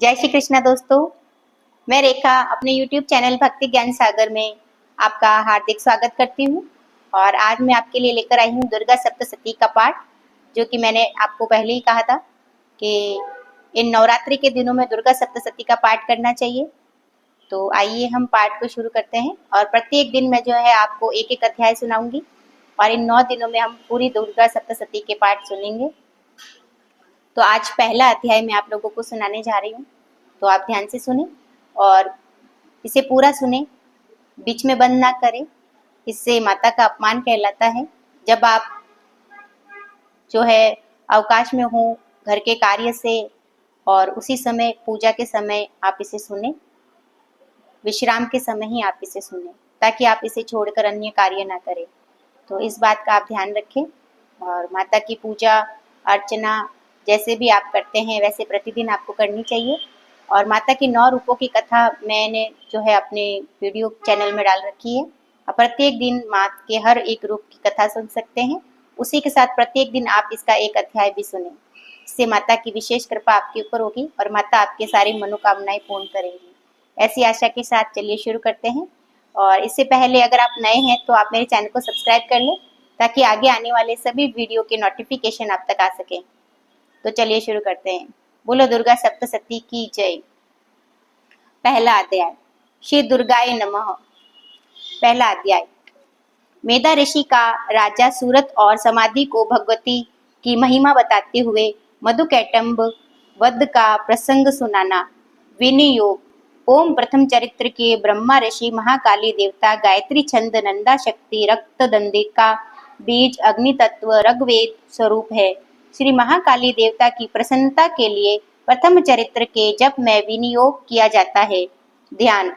जय श्री कृष्णा दोस्तों। मैं रेखा अपने YouTube चैनल भक्ति ज्ञान सागर में आपका हार्दिक स्वागत करती हूँ। और आज मैं आपके लिए लेकर आई हूँ दुर्गा सप्तशती का पाठ, जो कि मैंने आपको पहले ही कहा था कि इन नवरात्रि के दिनों में दुर्गा सप्तशती का पाठ करना चाहिए। तो आइए हम पाठ को शुरू करते हैं। और प्रत्येक दिन मैं जो है आपको एक एक अध्याय सुनाऊंगी और इन 9 दिनों में हम पूरी दुर्गा सप्तशती के पाठ सुनेंगे। तो आज पहला अध्याय मैं आप लोगों को सुनाने जा रही हूँ, तो आप ध्यान से सुने और इसे पूरा सुने, बीच में बंद ना करें। इससे माता का अपमान कहलाता है। जब आप जो है अवकाश में हो घर के कार्य से, और उसी समय पूजा के समय आप इसे सुने, विश्राम के समय ही आप इसे सुने, ताकि आप इसे छोड़कर अन्य कार्य ना करें। तो इस बात का आप ध्यान रखें। और माता की पूजा अर्चना जैसे भी आप करते हैं वैसे प्रतिदिन आपको करनी चाहिए। और माता की 9 रूपों की कथा मैंने जो है अपने वीडियो चैनल में डाल रखी है। आप प्रत्येक दिन माँ के हर एक रूप की कथा सुन सकते हैं। उसी के साथ प्रत्येक दिन आप इसका एक अध्याय भी सुने। इससे माता की विशेष कृपा आपके ऊपर होगी और माता आपके सारी मनोकामनाएं पूर्ण करेंगी। ऐसी आशा के साथ चलिए शुरू करते हैं। और इससे पहले अगर आप नए हैं तो आप मेरे चैनल को सब्सक्राइब कर लें, ताकि आगे आने वाले सभी वीडियो के नोटिफिकेशन आप तक आ सकें। तो चलिए शुरू करते हैं। बोलो दुर्गा सप्तशती की जय। पहला अध्याय, श्री दुर्गाय नमः। पहला अध्याय, मेधा ऋषि का राजा सूरत और समाधि को भगवती की महिमा बताते हुए मधुकैटंब वध का प्रसंग सुनाना। विनियोग। ओम प्रथम चरित्र के ब्रह्मा ऋषि महाकाली देवता गायत्री छंद नंदा शक्ति रक्त दंडिका बीज अग्नि तत्व ऋग्वेद स्वरूप है। श्री महाकाली देवता की प्रसन्नता के लिए प्रथम चरित्र के जप में विनियोग किया जाता है। ध्यान।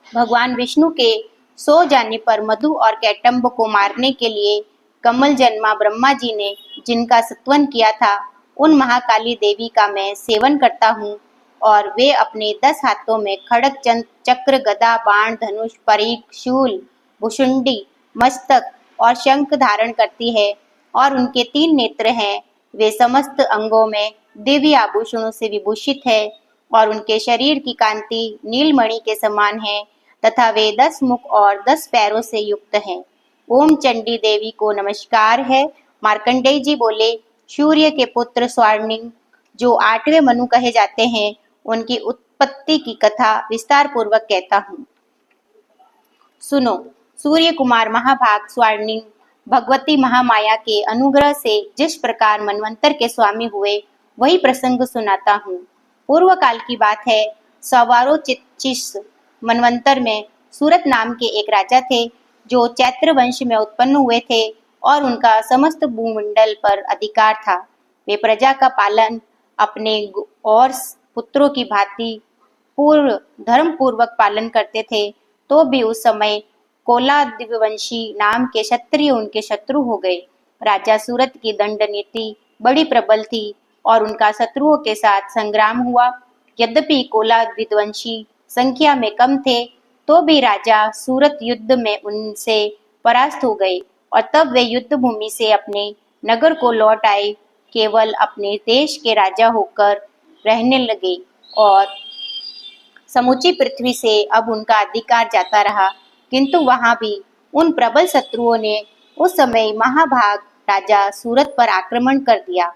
भगवान विष्णु के सो जाने पर मधु और कैटंब को मारने के लिए कमल जन्मा ब्रह्मा जी ने जिनका स्तवन किया था, उन महाकाली देवी का मैं सेवन करता हूँ। और वे अपने 10 हाथों में खड़ग चक्र गदा बाण धनुष परीक शूल भुषुंडी मस्तक और शंख धारण करती है। और उनके 3 नेत्र हैं। वे समस्त अंगों में दिव्य आभूषणों से विभूषित है और उनके शरीर की कांति नीलमणि के समान है, तथा वे 10 मुख और 10 पैरों से युक्त हैं। ओम चंडी देवी को नमस्कार है। मार्कंडेय जी बोले, सूर्य के पुत्र स्वर्णिंग जो 8वें मनु कहे जाते हैं, उनकी उत्पत्ति की कथा विस्तार पूर्वक कहता हूँ। सुनो। सूर्य कुमार महाभाग स्वर्णिंग भगवती महामाया के अनुग्रह से जिस प्रकार मनवंतर के स्वामी हुए, वही प्रसंग सुनाता हूँ। पूर्व काल की बात है। सवारो चिच्चिस मनवंतर में सूरत नाम के एक राजा थे, जो चैत्र वंश में उत्पन्न हुए थे और उनका समस्त भूमंडल पर अधिकार था। वे प्रजा का पालन अपने और पुत्रों की भांति पूर्व धर्म पूर्वक पालन करते थे। तो भी उस समय कोलादिवंशी नाम के क्षत्रिय उनके शत्रु हो गए। राजा सूरत की दंड नीति बड़ी प्रबल थी और उनका शत्रुओं के साथ संग्राम हुआ। यद्यपि कोलादिवंशी संख्या में कम थे, तो भी राजा सूरत युद्ध में उनसे परास्त हो गए और तब वे युद्ध भूमि से अपने नगर को लौट आए, केवल अपने देश के राजा होकर रहने लगे और समूची पृथ्वी से अब उनका अधिकार जाता रहा। किंतु वहां भी उन प्रबल शत्रुओं ने उस समय महाभाग राजा सूरत पर आक्रमण कर दिया।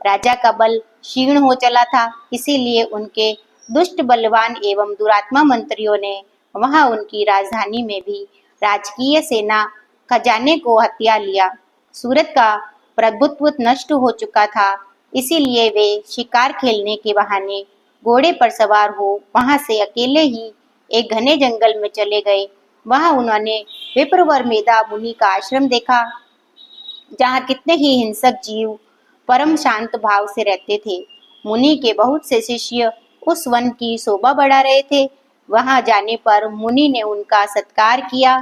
राजा का बल क्षीण हो चला था, इसीलिए उनके दुष्ट बलवान एवं दुरात्मा मंत्रियों ने वहां उनकी राजधानी में भी राजकीय सेना खजाने को हथिया लिया। सूरत का प्रभुत्व नष्ट हो चुका था, इसीलिए वे शिकार खेलने के बहाने घोड़े पर सवार हो वहां से अकेले ही एक घने जंगल में चले गए। वहां उन्होंने विप्रवर मेधा मुनि का आश्रम देखा, जहां कितने ही हिंसक जीव परम शांत भाव से रहते थे। मुनि के बहुत से शिष्य उस वन की शोभा बढ़ा रहे थे। वहां जाने पर मुनि ने उनका सत्कार किया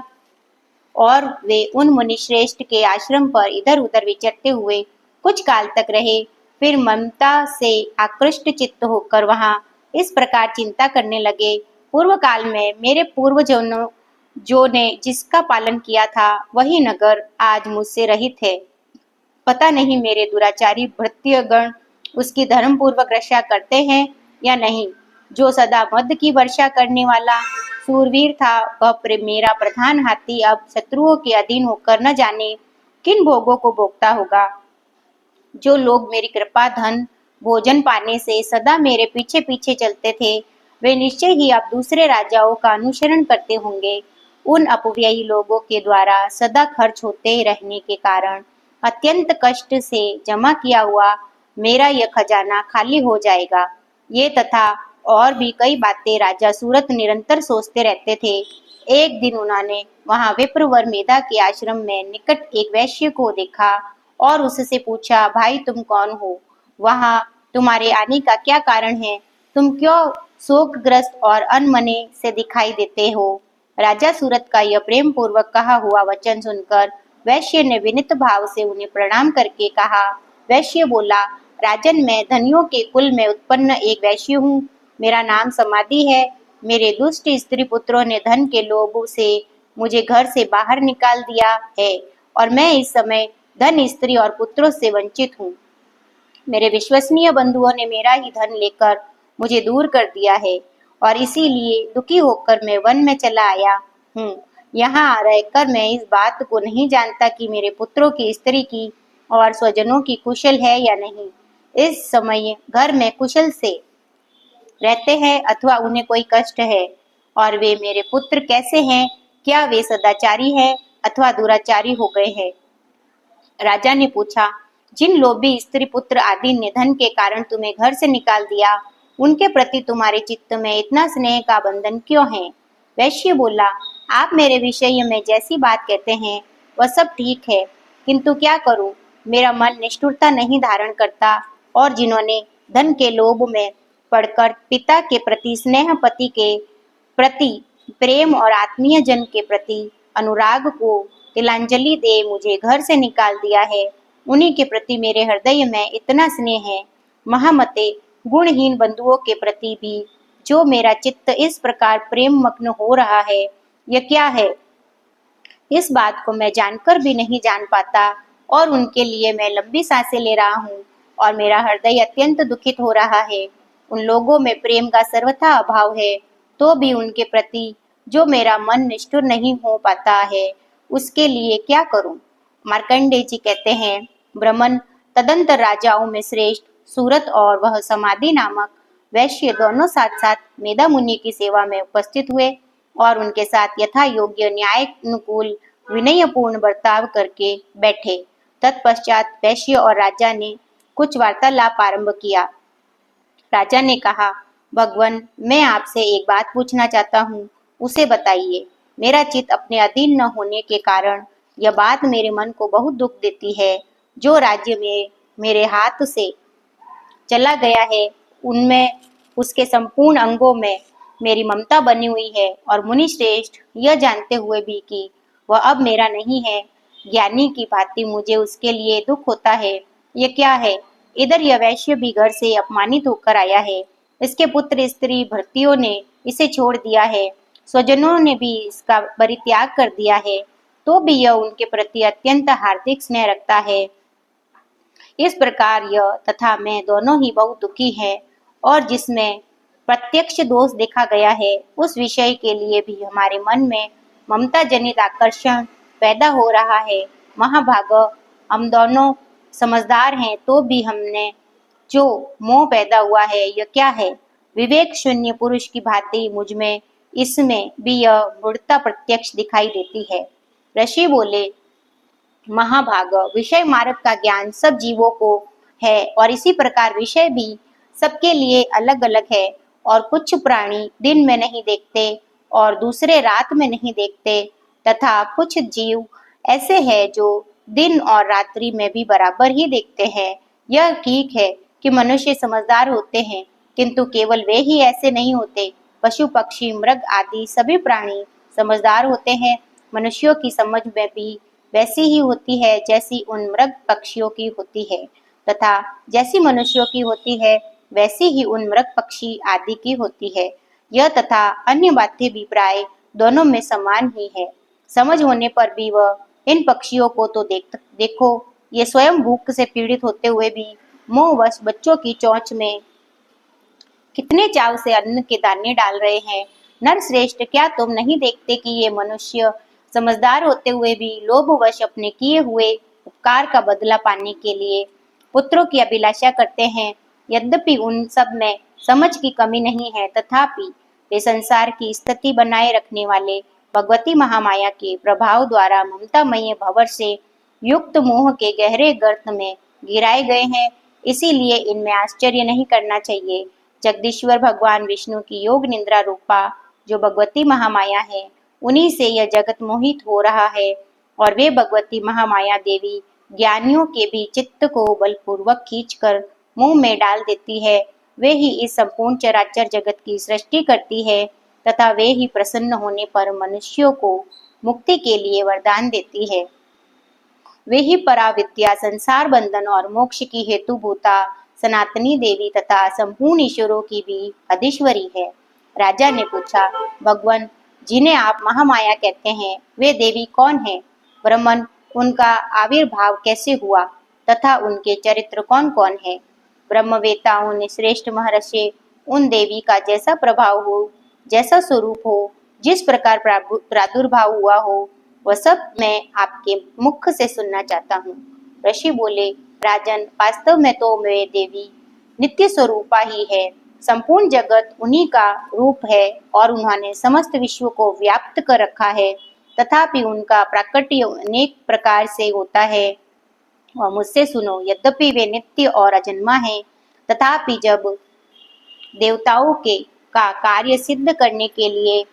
और वे उन मुनि श्रेष्ठ के आश्रम पर इधर उधर विचरते हुए कुछ काल तक रहे। फिर ममता से आकृष्ट चित्त होकर वहां इस प्रकार चिंता करने लगे, पूर्व काल में मेरे पूर्वजों जो ने जिसका पालन किया था, वही नगर आज मुझसे रहित है। पता नहीं मेरे दुराचारी भृत्यगण उसकी धर्म पूर्वक रक्षा करते हैं या नहीं। जो सदा मद की वर्षा करने वाला सूरवीर था, वह मेरा प्रधान हाथी अब शत्रुओं के अधीन होकर न जाने किन भोगों को भोगता होगा। जो लोग मेरी कृपा, धन, भोजन पाने से सदा मेरे पीछे पीछे चलते थे, वे निश्चय ही अब दूसरे राजाओं का अनुसरण करते होंगे। उन अपव्ययी लोगों के द्वारा सदा खर्च होते रहने के कारण अत्यंत कष्ट से जमा किया हुआ मेरा यह खजाना खाली हो जाएगा। ये तथा और भी कई बातें राजा सूरत निरंतर सोचते रहते थे। एक दिन उन्होंने वहां विप्रवर मेधा के आश्रम में निकट एक वैश्य को देखा और उससे पूछा, भाई तुम कौन हो? वहां तुम्हारे आने का क्या कारण है? तुम क्यों शोकग्रस्त और अनमने से दिखाई देते हो? राजा सूरत का यह प्रेम पूर्वक कहा हुआ वचन सुनकर वैश्य ने विनीत भाव से उन्हें प्रणाम करके कहा। वैश्य बोला, राजन, मैं धनियों के कुल में उत्पन्न एक वैश्य हूँ। मेरा नाम समाधि है। मेरे दुष्ट स्त्री पुत्रों ने धन के लोभ से मुझे घर से बाहर निकाल दिया है और मैं इस समय धन, स्त्री और पुत्रों से वंचित हूँ। मेरे विश्वसनीय बंधुओं ने मेरा ही धन लेकर मुझे दूर कर दिया है और इसीलिए दुखी होकर मैं वन में चला आया हूँ। यहाँ रहकर मैं इस बात को नहीं जानता कि मेरे पुत्रों की, स्त्री की और स्वजनों की कुशल है या नहीं। इस समय घर में कुशल से रहते हैं अथवा उन्हें कोई कष्ट है, और वे मेरे पुत्र कैसे हैं? क्या वे सदाचारी हैं अथवा दुराचारी हो गए हैं? राजा ने पूछा, जिन लोभी स्त्री पुत्र आदि ने धन के कारण तुम्हें घर से निकाल दिया, उनके प्रति तुम्हारे चित्त में इतना स्नेह का बंधन क्यों है? वैश्य बोला, आप मेरे विषय में जैसी बात कहते हैं वह सब ठीक है, किंतु क्या करूं, मेरा मन निष्ठुरता नहीं धारण करता और जिन्होंने धन के लोभ में पड़कर पिता के प्रति स्नेह, पति के प्रति प्रेम और आत्मीय जन के प्रति अनुराग को तिलांजलि दे मुझे घर से निकाल दिया है, उन्हीं के प्रति मेरे हृदय में इतना स्नेह है। महामते, गुणहीन बंधुओं के प्रति भी जो मेरा चित्त इस प्रकार प्रेम मग्न हो रहा है, यह क्या है? इस बात को मैं जानकर भी नहीं जान पाता और उनके लिए मैं लंबी सांसें ले रहा हूँ और मेरा हृदय अत्यंत दुखित हो रहा है। उन लोगों में प्रेम का सर्वथा अभाव है, तो भी उनके प्रति जो मेरा मन निष्ठुर नहीं हो पाता है, उसके लिए क्या करूं? मार्कंडेय जी कहते हैं, ब्रह्मन, तदंतर राजाओं में श्रेष्ठ सूरत और वह समाधि नामक वैश्य दोनों साथ साथ मेधा मुनि की सेवा में उपस्थित हुए और उनके साथ यथा योग्य न्यायानुकूल विनयपूर्ण बर्ताव करके बैठे। तत्पश्चात वैश्य और राजा ने कुछ वार्तालाप आरंभ किया। राजा ने कहा, भगवान, मैं आपसे एक बात पूछना चाहता हूँ, उसे बताइए। मेरा चित्त अपने अधीन न होने के कारण यह बात मेरे मन को बहुत दुख देती है। जो राज्य में मेरे हाथ से चला गया है, उनमें उसके संपूर्ण अंगों में मेरी ममता बनी हुई है और मुनि श्रेष्ठ यह जानते हुए भी कि वह अब मेरा नहीं है, ज्ञानी की भांति मुझे उसके लिए दुख होता है। यह क्या है? इधर यह वैश्य भी घर से अपमानित होकर आया है, इसके पुत्र, स्त्री, भर्तियों ने इसे छोड़ दिया है, स्वजनों ने भी इसका परित्याग कर दिया है, तो भी यह उनके प्रति अत्यंत हार्दिक स्नेह रखता है। इस प्रकार यह तथा मैं दोनों ही बहुत दुखी हैं और जिसमें प्रत्यक्ष दोष देखा गया है, उस विषय के लिए भी हमारे मन में ममता जनित आकर्षण पैदा हो रहा है। महाभाग, हम दोनों समझदार हैं, तो भी हमने जो मोह पैदा हुआ है, यह क्या है? विवेक शून्य पुरुष की भांति मुझ में, इसमें भी यह मूढ़ता प्रत्यक्ष दिखाई देती है। ऋषि बोले, महाभाग, विषय मार्ग का ज्ञान सब जीवों को है और इसी प्रकार विषय भी सबके लिए अलग अलग है, और कुछ प्राणी दिन में नहीं देखते और दूसरे रात में नहीं देखते, तथा कुछ जीव ऐसे हैं जो दिन और रात्रि में भी बराबर ही देखते हैं। यह ठीक है कि मनुष्य समझदार होते हैं, किंतु केवल वे ही ऐसे नहीं होते। पशु, पक्षी, मृग आदि सभी प्राणी समझदार होते हैं। मनुष्यों की समझ में भी वैसी ही होती है जैसी उन मृग पक्षियों की होती है, तथा जैसी मनुष्यों की होती है वैसी ही उन मृग पक्षी आदि की होती है। यह तथा अन्य बातें भी प्राय दोनों में समान ही है। समझ होने पर भी वह इन पक्षियों को तो देखो, ये स्वयं भूख से पीड़ित होते हुए भी मोहवश बच्चों की चोंच में कितने चाव से अन्न के दाने डाल रहे हैं। नर श्रेष्ठ, क्या तुम नहीं देखते कि ये मनुष्य समझदार होते हुए भी लोभवश अपने किए हुए उपकार का बदला पाने के लिए पुत्रों की अभिलाषा करते हैं। यद्यपि उन सब में समझ की कमी नहीं है, तथापि वे संसार की स्थिति बनाए रखने वाले भगवती महामाया के प्रभाव द्वारा ममतामय भंवर से युक्त मोह के गहरे गर्त में गिराए गए हैं। इसीलिए इनमें आश्चर्य नहीं करना चाहिए। जगदीश्वर भगवान विष्णु की योग निद्रा रूपा जो भगवती महामाया है, उन्हीं से यह जगत मोहित हो रहा है, और वे भगवती महामाया देवी ज्ञानियों के भी चित्त को बलपूर्वक खींचकर मुंह में डाल देती है। वे ही इस संपूर्ण चराचर जगत की सृष्टि करती है तथा वे ही प्रसन्न होने पर मनुष्यों को मुक्ति के लिए वरदान देती है। वे ही पराविद्या, संसार बंधन और मोक्ष की हेतुभूता सनातनी देवी तथा संपूर्ण ईश्वरों की भी अधीश्वरी है। राजा ने पूछा, भगवान, जिन्हें आप महामाया कहते हैं, वे देवी कौन है? ब्राह्मण, उनका आविर्भाव कैसे हुआ तथा उनके चरित्र कौन कौन है? ब्रह्मवेताओं ने श्रेष्ठ महर्षि, उन देवी का जैसा प्रभाव हो, जैसा स्वरूप हो, जिस प्रकार प्रादुर्भाव हुआ हो, वह सब मैं आपके मुख से सुनना चाहता हूँ। ऋषि बोले, राजन, वास्तव में तो वे देवी नित्य स्वरूपा ही है। संपूर्ण जगत उन्हीं का रूप है और उन्होंने समस्त विश्व को व्याप्त कर रखा है। तथापि उनका प्राकट्य अनेक प्रकार से होता है। और मुझसे सुनो, यद्यपि वे नित्य और अजन्मा हैं, तथापि जब देवताओं के का कार्य सिद्ध करने के लिए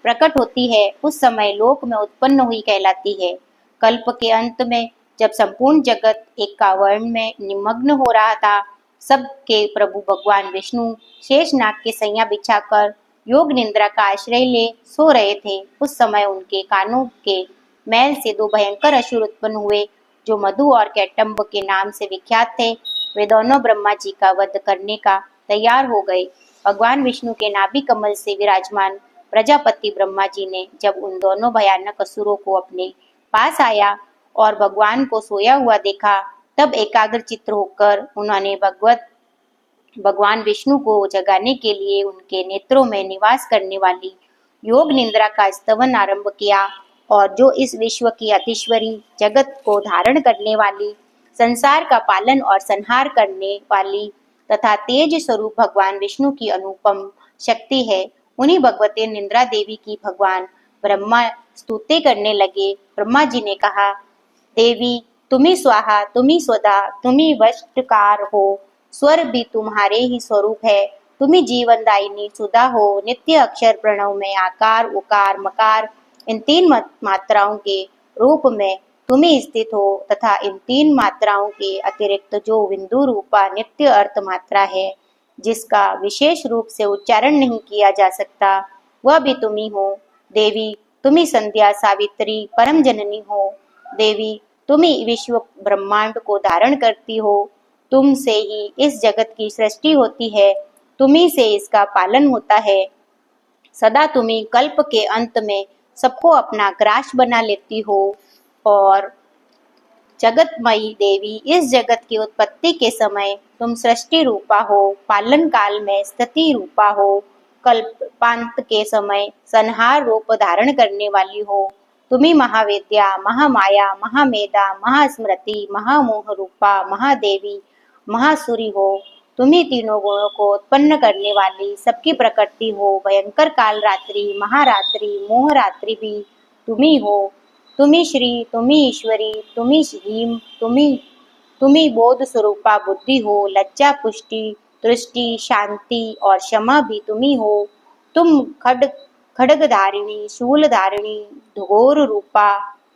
प्रकट होती है, उस समय लोक में उत्पन्न हुई कहलाती है। कल्प के अंत में जब संपूर्ण जगत एक कावर्ण में निमग्न हो रहा था, सबके प्रभु भगवान विष्णु शेषनाग के सैया बिछाकर योग निद्रा का आश्रय ले सो रहे थे। उस समय उनके कानों के मैल से दो भयंकर असुर उत्पन्न हुए, जो मधु और कैटम्ब के नाम से विख्यात थे। वे दोनों ब्रह्मा जी का वध करने का तैयार हो गए। भगवान विष्णु के नाभि कमल से विराजमान प्रजापति ब्रह्मा जी ने जब उन दोनों भयानक असुरों को अपने पास आया और भगवान को सोया हुआ देखा, तब एकाग्र चित्त होकर उन्होंने भगवान विष्णु को जगाने के लिए उनके नेत्रों में निवास करने वाली योग निद्रा का स्तवन आरंभ किया, और जो इस विश्व की अधीश्वरी, जगत को धारण करने वाली, संसार का पालन और संहार करने वाली तथा तेज स्वरूप भगवान विष्णु की अनुपम शक्ति है, उन्हीं भगवती निद्रा देवी की भगवान ब्रह्मा स्तुति करने लगे। ब्रह्मा जी ने कहा, देवी, तुम्ही स्वाहा, तुम्ही स्वधा, तुम्ही वष्टकार हो, स्वर भी तुम्हारे ही स्वरूप है। तुम्ही जीवनदायिनी सुधा हो। नित्य अक्षर प्रणव में आकार, उकार, मकार, इन तीन मात्राओं के रूप में तुम्ही स्थित हो तथा इन तीन मात्राओं के अतिरिक्त जो बिंदु रूपा नित्य अर्थ मात्रा है, जिसका विशेष रूप से उच्चारण नहीं किया जा सकता, वह भी तुम्ही हो। देवी, तुम्ही संध्या, सावित्री, परम जननी हो। देवी, तुम्ही विश्व ब्रह्मांड को धारण करती हो। तुमसे ही इस जगत की सृष्टि होती है, तुम्ही से इसका पालन होता है। सदा तुम्ही कल्प के अंत में सबको अपना ग्रास बना लेती हो, और जगतमयी देवी, इस जगत की उत्पत्ति के समय तुम सृष्टि रूपा हो, पालन काल में स्थिति रूपा हो, कल्पांत के समय संहार रूप धारण करने वाली हो। तुम्ही महावेद्या, महामाया, महामेधा, महास्मृति, महामोह रूपा, महादेवी, महासुरी हो। तुम्ही तीनों गुणों को उत्पन्न करने वाली सबकी प्रकृति हो। भयंकर काल रात्रि, महारात्रि, मोहरात्रि भी तुम्ही हो। तुम्ही श्री, तुम्ही ईश्वरी, तुम्ही हीम, तुम्ही बोध स्वरूपा बुद्धि हो। लज्जा, पुष्टि, दृष्टि, शांति और क्षमा भी तुम्ही हो। तुम खड्ग धारिणी, शूल धारिणी, घोर रूपा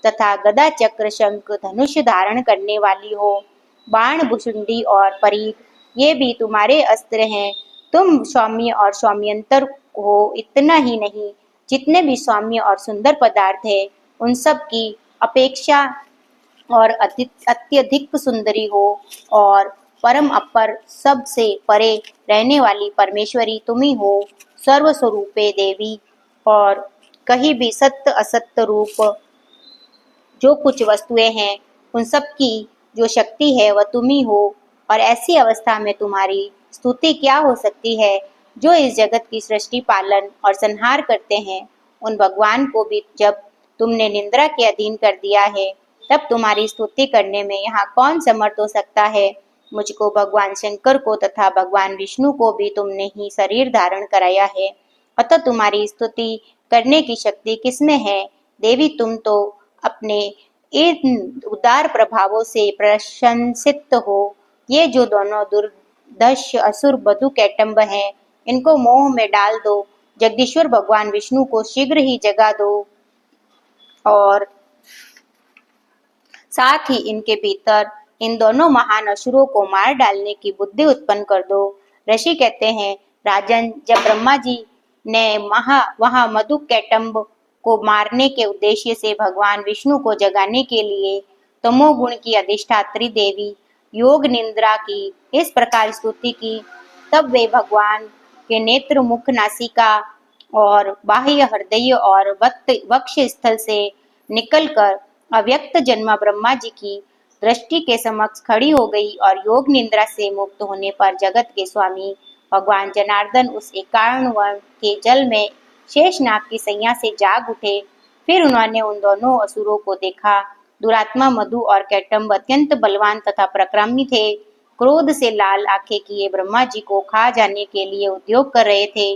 तथा गदा, चक्र, शंख, धनुष धारण करने वाली हो। बाण, भुसुंडी और परीत, ये भी तुम्हारे अस्त्र हैं। तुम सौम्य और सौम्यंतर हो। इतना ही नहीं, जितने भी सौम्य और सुंदर पदार्थ है, उन सब की अपेक्षा और अत्यधिक सुंदरी हो, और परम अपर, सबसे परे रहने वाली परमेश्वरी तुम्ही हो। सर्वस्वरूपे देवी, और कहीं भी सत्य असत्य रूप जो कुछ वस्तुएं हैं, उन सब की जो शक्ति है वह तुम्ही हो। और ऐसी अवस्था में तुम्हारी स्तुति क्या हो सकती है? जो इस जगत की सृष्टि, पालन और संहार करते हैं, उन भगवान को भी जब तुमने निंद्रा के अधीन कर दिया है, तब तुम्हारी स्तुति करने में यहाँ कौन समर्थ हो सकता है? मुझको, भगवान शंकर को तथा भगवान विष्णु को भी तुमने ही शरीर धारण कराया है, अतः तुम्हारी स्तुति करने की शक्ति किसमें है? देवी, तुम तो अपने इन उदार प्रभावों से प्रशंसित हो। ये जो दोनों दुर्दश असुर बधु कैटंब हैं, इनको मोह में डाल दो। जगदीश्वर भगवान विष्णु को शीघ्र ही जगा दो और साथ ही इनके भीतर इन दोनों महान असुरों को मार डालने की बुद्धि उत्पन्न कर दो। ऋषि कहते हैं, राजन, जब ब्रह्मा जी ने वहां मधु कैटंब को मारने के उद्देश्य से भगवान विष्णु को जगाने के लिए तमोगुण की अधिष्ठात्री देवी योग निंद्रा की इस प्रकार स्तुति की, तब वे भगवान के नेत्र, मुख, नासिका और बाह्य हृदय और वक्ष स्थल से निकलकर अव्यक्त जन्मा ब्रह्मा जी की दृष्टि के समक्ष खड़ी हो गई और योग निंद्रा से मुक्त होने पर जगत के स्वामी भगवान जनार्दन उस एकारण वन के जल में शेषनाग की सैया से जाग उठे। फिर उन्होंने उन दोनों असुरों को देखा। दुरात्मा मधु और कैटंब अत्यंत बलवान तथा पराक्रमी थे। क्रोध से लाल आंखें किए ब्रह्मा जी को खा जाने के लिए उद्योग कर रहे थे।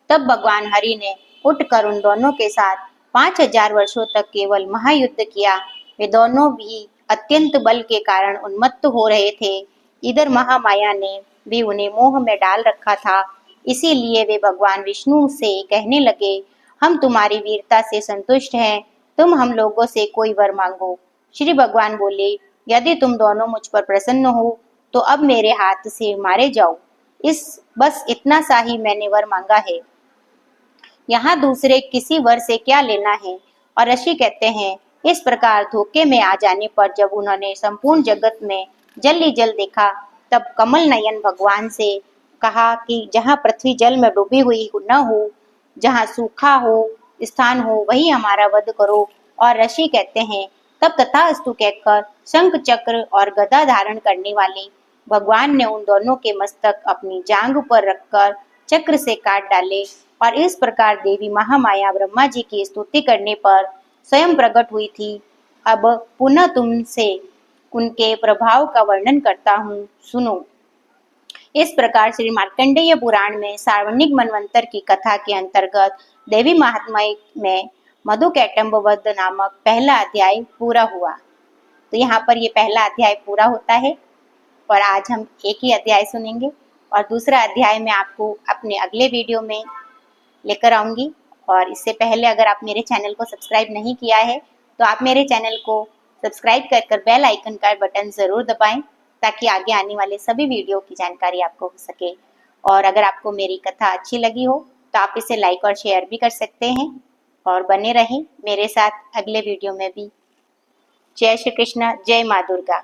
तब भगवान हरि ने उठकर उन दोनों के साथ 5000 वर्षों तक केवल महायुद्ध किया। वे दोनों भी अत्यंत बल के कारण उन्मत्त हो रहे थे। इधर महामाया ने भी उन्हें मोह में डाल रखा था। इसीलिए वे भगवान विष्णु से कहने लगे, हम तुम्हारी वीरता से संतुष्ट हैं, तुम हम लोगों से कोई वर मांगो। श्री भगवान बोले, यदि तुम दोनों मुझ पर प्रसन्न हो तो अब मेरे हाथ से मारे जाओ। बस इतना सा ही मैंने वर मांगा है, यहाँ दूसरे किसी वर से क्या लेना है। और ऋषि कहते हैं, इस प्रकार धोखे में आ जाने पर जब उन्होंने संपूर्ण जगत में जल ही जल देखा, तब कमल नयन भगवान से कहा कि जहाँ पृथ्वी जल में डूबी हुई न हो, जहाँ सूखा हो स्थान हो, वही हमारा वध करो। और ऋषि कहते हैं, तब तथास्तु कहकर शंख, चक्र और गदा धारण करने वाले भगवान ने उन दोनों के मस्तक अपनी जांघ पर रखकर चक्र से काट डाले। और इस प्रकार देवी महामाया ब्रह्मा जी की स्तुति करने पर स्वयं प्रकट हुई थी। अब पुनः तुमसे उनके प्रभाव का वर्णन करता हूँ, सुनो। इस प्रकार श्री मार्कंडेय पुराण में सार्वणिक मनवंतर की कथा के अंतर्गत देवी महात्म्य में मधु कैटंब वध नामक पहला अध्याय पूरा हुआ। तो यहाँ पर ये पहला अध्याय पूरा होता है और आज हम एक ही अध्याय सुनेंगे और दूसरा अध्याय मैं आपको अपने अगले वीडियो में लेकर आऊंगी। और इससे पहले अगर आप मेरे चैनल को सब्सक्राइब नहीं किया है तो आप मेरे चैनल को सब्सक्राइब कर बेल आइकन का बटन ज़रूर दबाएं, ताकि आगे आने वाले सभी वीडियो की जानकारी आपको हो सके। और अगर आपको मेरी कथा अच्छी लगी हो तो आप इसे लाइक और शेयर भी कर सकते हैं और बने रहें मेरे साथ अगले वीडियो में भी। जय श्री कृष्ण, जय माँ दुर्गा।